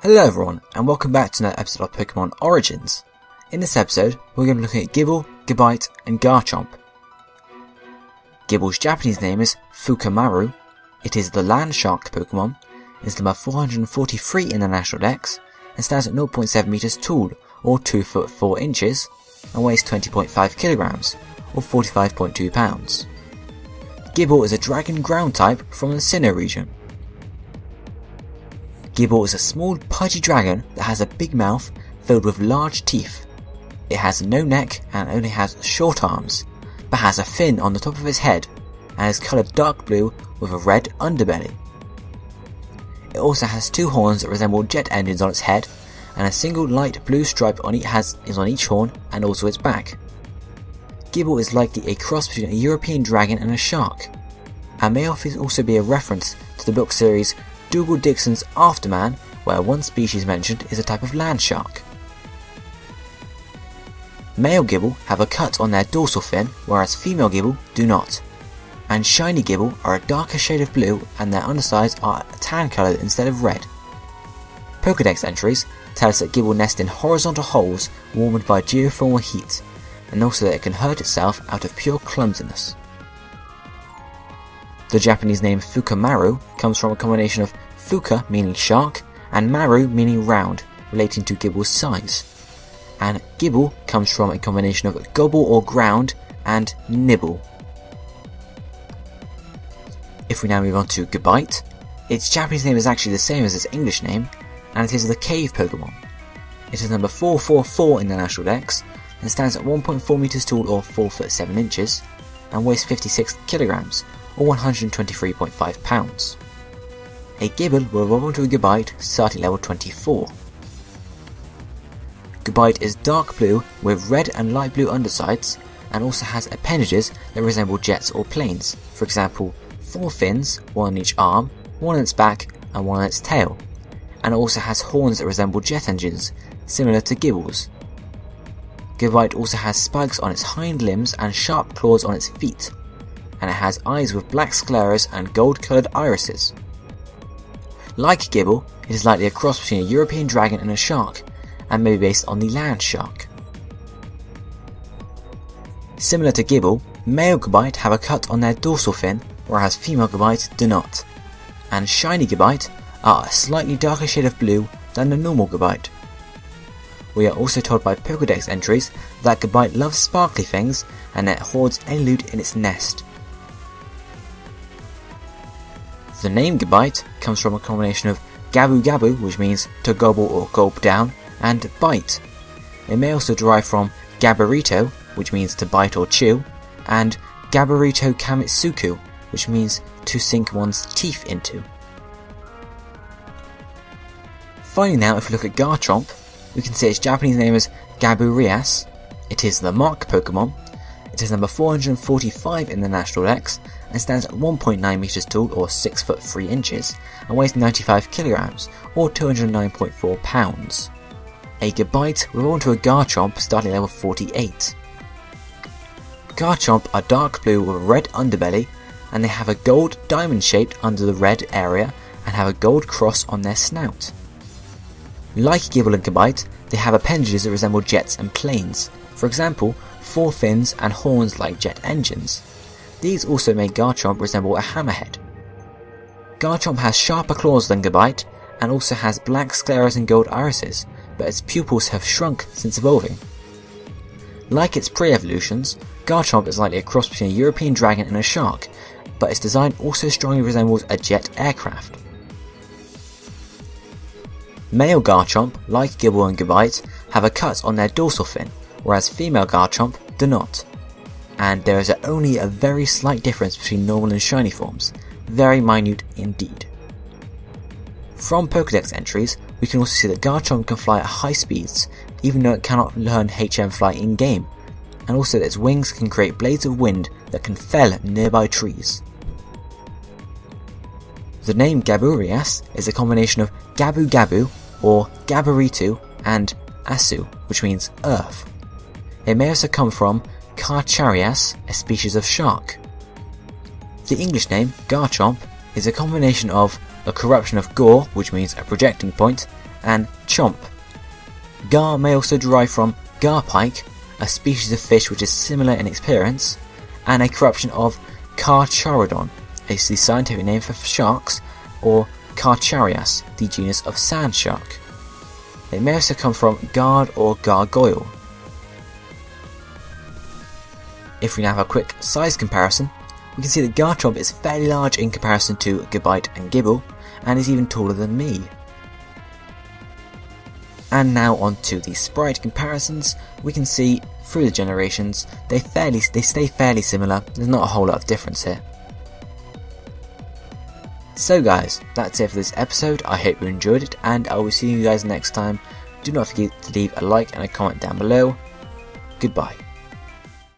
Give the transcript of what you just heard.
Hello everyone, and welcome back to another episode of Pokemon Origins. In this episode, we're going to be looking at Gible, Gabite and Garchomp. Gible's Japanese name is Fukamaru. It is the land shark Pokemon. It is number 443 in the National Dex, and stands at 0.7 meters tall, or 2 foot 4 inches, and weighs 20.5 kilograms, or 45.2 pounds. Gible is a dragon ground type from the Sinnoh region. Gible is a small pudgy dragon that has a big mouth filled with large teeth. It has no neck and only has short arms, but has a fin on the top of its head and is coloured dark blue with a red underbelly. It also has two horns that resemble jet engines on its head, and a single light blue stripe is on each horn and also its back. Gible is likely a cross between a European dragon and a shark, and may also be a reference to the book series Dougal Dixon's Afterman, where one species mentioned is a type of land shark. Male Gible have a cut on their dorsal fin, whereas female Gible do not. And shiny Gible are a darker shade of blue and their undersides are tan coloured instead of red. Pokédex entries tell us that Gible nest in horizontal holes warmed by geothermal heat, and also that it can hurt itself out of pure clumsiness. The Japanese name Fukamaru comes from a combination of Fuka meaning shark and Maru meaning round, relating to Gible's size. And Gible comes from a combination of gobble or ground and nibble. If we now move on to Gabite, its Japanese name is actually the same as its English name, and it is the cave Pokemon. It is number 444 in the National Dex, and stands at 1.4 meters tall or 4 foot 7 inches, and weighs 56 kilograms, or 123.5 pounds. A Gible will evolve into a Gabite starting level 24. Gabite is dark blue with red and light blue undersides, and also has appendages that resemble jets or planes, for example 4 fins, one on each arm, one on its back and one on its tail, and it also has horns that resemble jet engines, similar to Gible's. Gabite also has spikes on its hind limbs and sharp claws on its feet, and it has eyes with black scleras and gold coloured irises. Like Gible, it is likely a cross between a European dragon and a shark, and may be based on the land shark. Similar to Gible, male Gabite have a cut on their dorsal fin, whereas female Gabite do not, and shiny Gabite are a slightly darker shade of blue than the normal Gabite. We are also told by Pokédex entries that Gabite loves sparkly things and that it hoards any loot in its nest. The name Gabite comes from a combination of gabu gabu, which means to gobble or gulp down, and bite. It may also derive from gabarito, which means to bite or chew, and gabarito kamitsuku, which means to sink one's teeth into. Finally now, if we look at Garchomp, we can see its Japanese name is Gaburias. It is the mark Pokemon. It is number 445 in the National Dex, and stands at 1.9 meters tall or 6 foot 3 inches, and weighs 95 kilograms or 209.4 pounds. A Gabite will evolve into a Garchomp starting level 48. Garchomp are dark blue with a red underbelly, and they have a gold diamond shaped under the red area and have a gold cross on their snout. Like Gible and Gabite, they have appendages that resemble jets and planes, for example 4 fins and horns like jet engines. These also make Garchomp resemble a hammerhead. Garchomp has sharper claws than Gabite, and also has black scleras and gold irises, but its pupils have shrunk since evolving. Like its pre-evolutions, Garchomp is likely a cross between a European dragon and a shark, but its design also strongly resembles a jet aircraft. Male Garchomp, like Gible and Gabite, have a cut on their dorsal fin, whereas female Garchomp do not. And there is only a very slight difference between normal and shiny forms, very minute indeed. From Pokédex entries, we can also see that Garchomp can fly at high speeds, even though it cannot learn HM fly in-game, and also that its wings can create blades of wind that can fell nearby trees. The name Gaburias is a combination of gabu gabu or gabaritu and asu, which means earth. It may also come from Carcharias, a species of shark. The English name Garchomp is a combination of a corruption of Gore, which means a projecting point, and chomp. Gar may also derive from garpike, a species of fish which is similar in appearance, and a corruption of Carcharodon, is the scientific name for sharks, or Carcharias, the genus of sand shark. It may also come from guard or gargoyle. If we now have a quick size comparison, we can see that Garchomp is fairly large in comparison to Gabite and Gible, and is even taller than me. And now on to the sprite comparisons. We can see through the generations they stay fairly similar. There's not a whole lot of difference here. So guys, that's it for this episode. I hope you enjoyed it, and I will see you guys next time. Do not forget to leave a like and a comment down below. Goodbye.